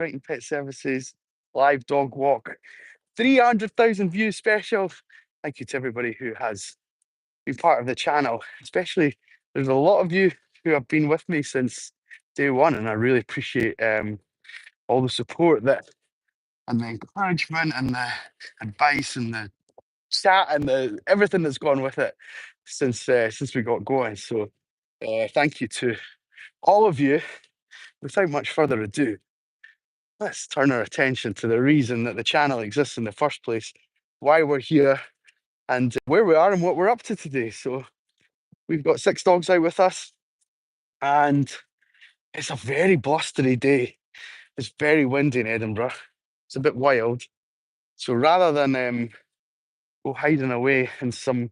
Crighton Pet Services live dog walk. 300,000 views special. Thank you to everybody who has been part of the channel, especially there's a lot of you who have been with me since day one, and I really appreciate all the support that and the encouragement and the advice and the chat and the everything that's gone with it since we got going. So thank you to all of you. Without much further ado, let's turn our attention to the reason that the channel exists in the first place, why we're here, and where we are and what we're up to today. So we've got 6 dogs out with us, and it's a very blustery day. It's very windy in Edinburgh. It's a bit wild. So rather than go hiding away in some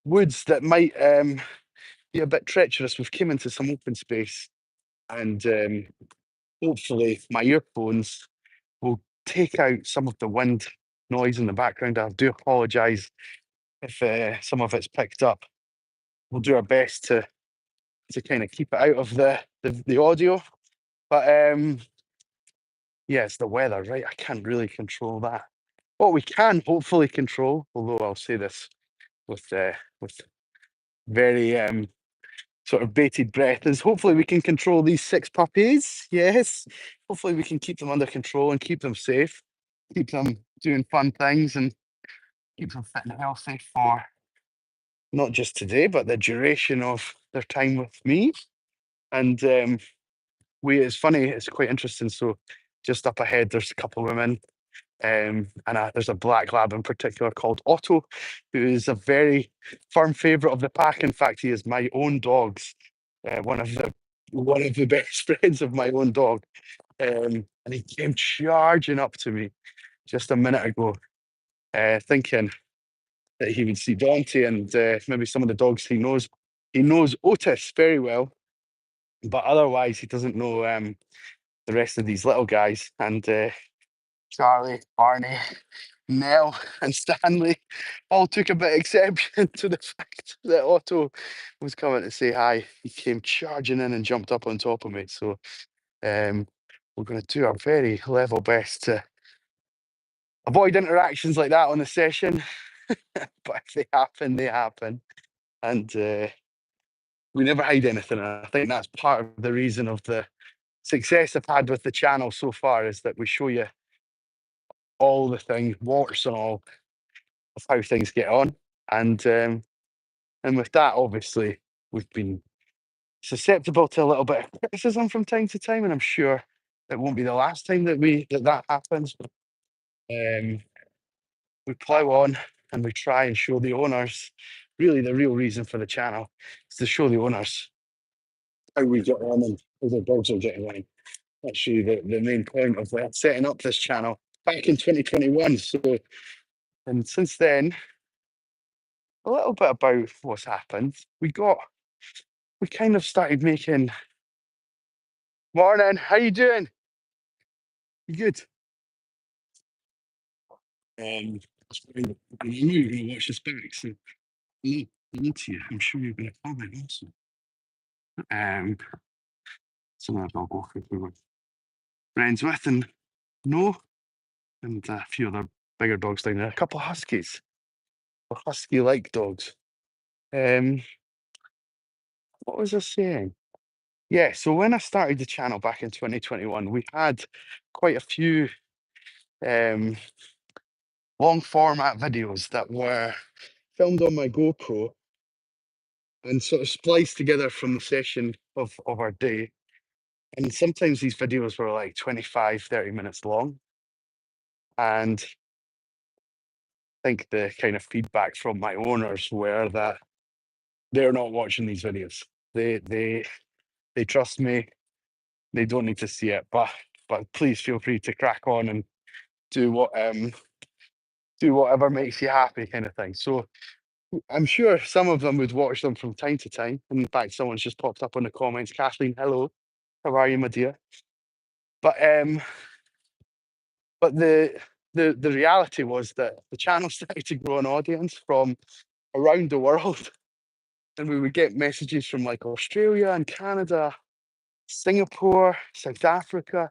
woods that might be a bit treacherous, we've came into some open space, and hopefully my earphones will take out some of the wind noise in the background. I do apologise if some of it's picked up. We'll do our best to kind of keep it out of the audio. But yeah, it's the weather, right? I can't really control that. What we can hopefully control, although I'll say this with very sort of bated breath, is hopefully we can control these 6 puppies. Yes, hopefully we can keep them under control and keep them safe, keep them doing fun things, and keep them fit and healthy for not just today, but the duration of their time with me. And it's funny, it's quite interesting. So just up ahead, there's a couple of women, and there's a black lab in particular called Otto, who is a very firm favourite of the pack. In fact, he is my own dog's one of the best friends of my own dog. And he came charging up to me just a minute ago, thinking that he would see Dante and maybe some of the dogs he knows. He knows Otis very well, but otherwise he doesn't know the rest of these little guys. And Charlie, Barney, Nell, and Stanley all took a bit of exception to the fact that Otto was coming to say hi. He came charging in and jumped up on top of me. So we're going to do our very level best to avoid interactions like that on the session. But if they happen, they happen. And we never hide anything. And I think that's part of the reason of the success I've had with the channel so far, is that we show you all the things, warts and all, of how things get on. And with that, obviously, we've been susceptible to a little bit of criticism from time to time, and I'm sure it won't be the last time that happens. But we plough on and we try and show the owners, really the real reason for the channel is to show the owners how we get on and how the dogs are getting on. That's really the main point of setting up this channel back in 2021. So, and since then, a little bit about what's happened. We kind of started making. Morning, how you doing? You good? I knew you were going to watch this back, so hello to you. I'm sure you're going to comment also. Some of the dog walkers we were friends with and know, and a few other bigger dogs down there. A couple of huskies, or husky-like dogs. What was I saying? Yeah, so when I started the channel back in 2021, we had quite a few long format videos that were filmed on my GoPro and sort of spliced together from the session of our day. And sometimes these videos were like 25, 30 minutes long. And I think the kind of feedback from my owners were that they're not watching these videos. They trust me. They don't need to see it, but please feel free to crack on and do whatever makes you happy, kind of thing. So I'm sure some of them would watch them from time to time. In fact, someone's just popped up in the comments. Kathleen, hello. How are you, my dear? But the reality was that the channel started to grow an audience from around the world. And we would get messages from like Australia and Canada, Singapore, South Africa,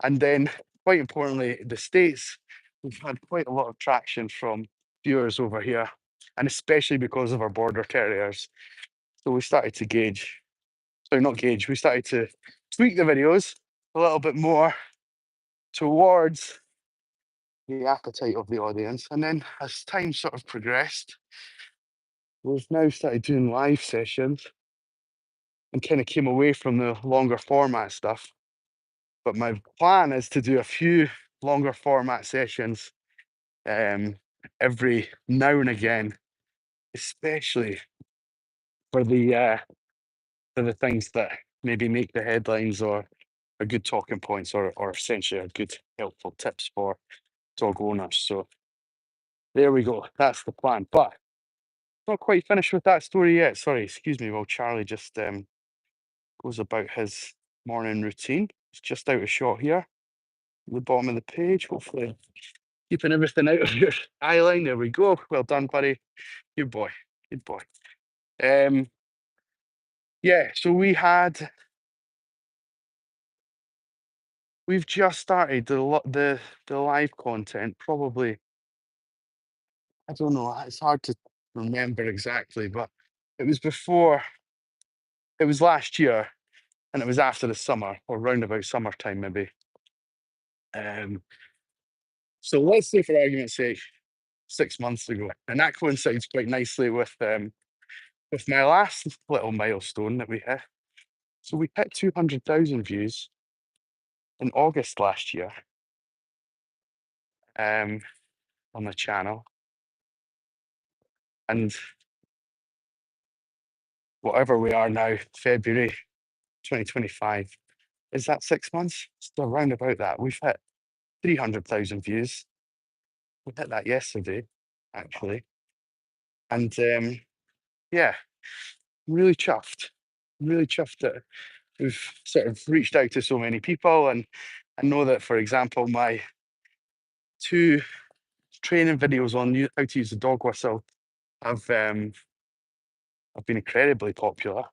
And then, quite importantly, the States, we've had quite a lot of traction from viewers over here, and especially because of our border terriers. So we started to gauge, sorry, not gauge, we started to tweak the videos a little bit more towards the appetite of the audience. And then as time sort of progressed, we've now started doing live sessions and kind of came away from the longer format stuff. But my plan is to do a few longer format sessions every now and again, especially for the things that maybe make the headlines or are good talking points or essentially are good helpful tips for dog owners. So there we go. That's the plan. But not quite finished with that story yet. Sorry, excuse me, while Charlie just goes about his morning routine. It's just out of shot here. The bottom of the page. Hopefully keeping everything out of your eye line. There we go. Well done, buddy. Good boy. Good boy. Yeah, so we've just started the live content. Probably, I don't know. It's hard to remember exactly, but it was before. It was last year, and it was after the summer or round about summertime, maybe. So let's say, for argument's sake, 6 months ago, and that coincides quite nicely with my last little milestone that we hit. So we hit 200,000 views in August last year on the channel, and whatever we are now, February 2025, is that 6 months? Still around about that. We've hit 300,000 views. We hit that yesterday, actually, and yeah, really chuffed. Really chuffed that we've sort of reached out to so many people, and I know that, for example, my 2 training videos on how to use the dog whistle have been incredibly popular.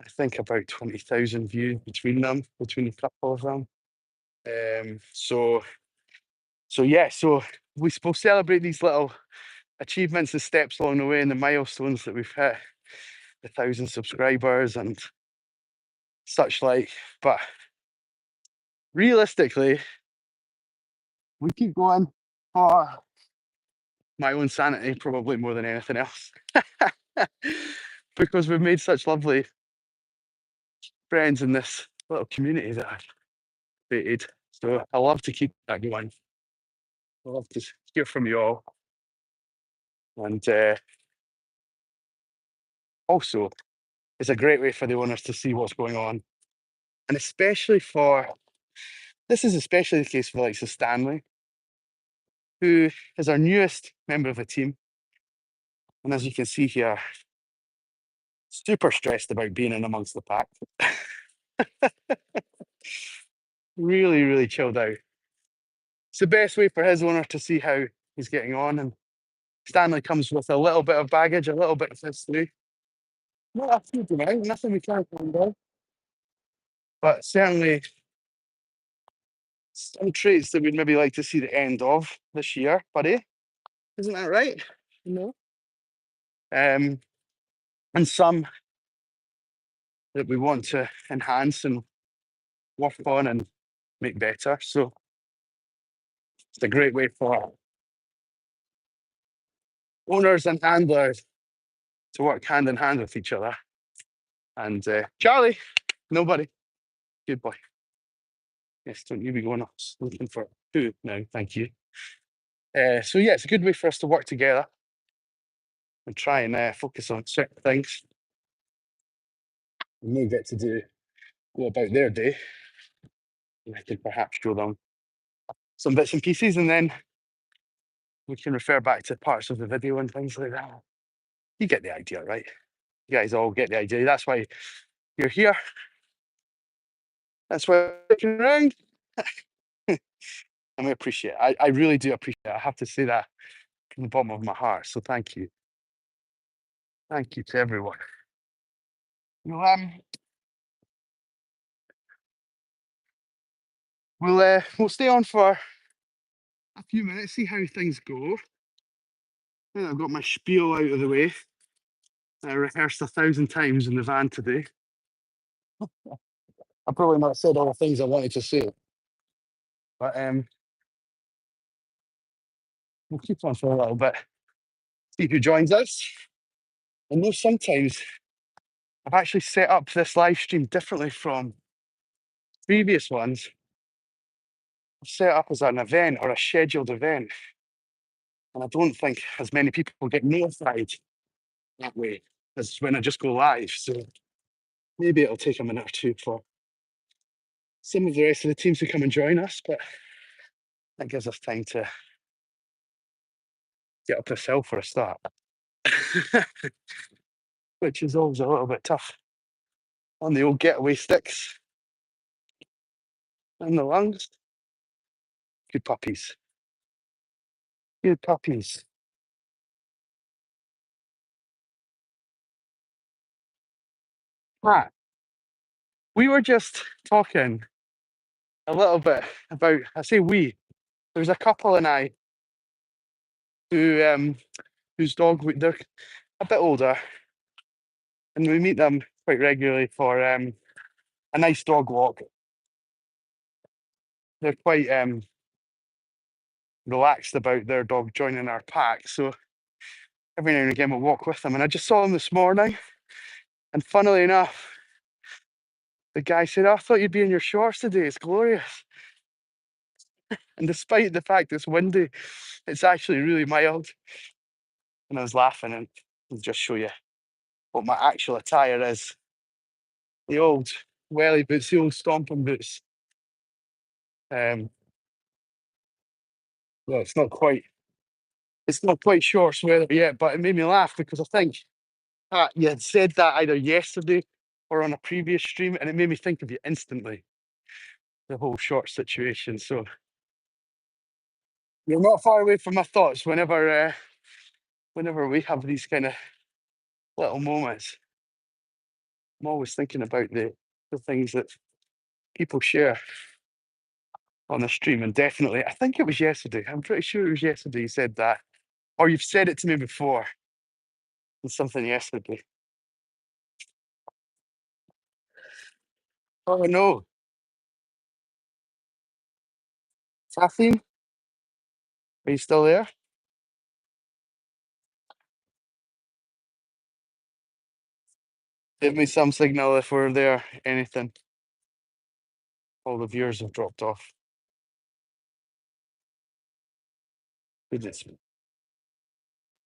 I think about 20,000 views between them, between a couple of them. So yeah, so we'll celebrate these little achievements and steps along the way and the milestones that we've hit, 1,000 subscribers and such like. But realistically, we keep going for my own sanity, probably more than anything else. Because we've made such lovely friends in this little community that I've created. So I love to keep that going. I love to hear from you all. And also, it's a great way for the owners to see what's going on. And especially this is especially the case for like Stanley, who is our newest member of the team. And as you can see here, super stressed about being in amongst the pack. Really, really chilled out. It's the best way for his owner to see how he's getting on. And Stanley comes with a little bit of baggage, a little bit of history. Not a huge amount, nothing we can't handle, but certainly some traits that we'd maybe like to see the end of this year, buddy. Isn't that right? No. And some that we want to enhance and work on and make better. So it's a great way for owners and handlers to work hand in hand with each other. And Charlie, nobody, good boy. Yes, don't you be going off looking for food now, thank you. So yeah, it's a good way for us to work together and try and focus on certain things. And they get to go about their day. And I could perhaps show them some bits and pieces, and then we can refer back to parts of the video and things like that. You get the idea, right? You guys all get the idea. That's why you're here. That's why you're sticking around. And we appreciate it. I really do appreciate it. I have to say that from the bottom of my heart. So thank you. Thank you to everyone. You know, We'll stay on for a few minutes, see how things go. I've got my spiel out of the way. I rehearsed 1,000 times in the van today. I've probably not said all the things I wanted to say, but we'll keep on for a little bit. See who joins us. I know sometimes I've actually set up this live stream differently from previous ones. I've set it up as an event or a scheduled event, and I don't think as many people get notified that way as when I just go live. So maybe it'll take a minute or two for some of the rest of the teams to come and join us, but that gives us time to get up this hill for a start, which is always a little bit tough on the old getaway sticks and the lungs. Good puppies. Good puppies. Pat, we were just talking a little bit about, I say we, there's a couple and I who whose dog they're a bit older, and we meet them quite regularly for a nice dog walk. They're quite relaxed about their dog joining our pack, so every now and again we'll walk with them. And I just saw them this morning, and funnily enough, the guy said, "Oh, I thought you'd be in your shorts today. It's glorious." And despite the fact it's windy, it's actually really mild. And I was laughing, and I'll just show you what my actual attire is. The old welly boots, the old stomping boots. Well, it's not quite shorts weather yet, but it made me laugh because I think you had said that either yesterday or on a previous stream, and it made me think of you instantly. The whole short situation. So you're not far away from my thoughts whenever we have these kind of little moments. I'm always thinking about the things that people share on the stream, and definitely, I think it was yesterday. I'm pretty sure it was yesterday you said that, or you've said it to me before. It's something yesterday. Oh no, Kathleen, are you still there? Give me some signal if we're there. Anything. All the viewers have dropped off. Goodness me.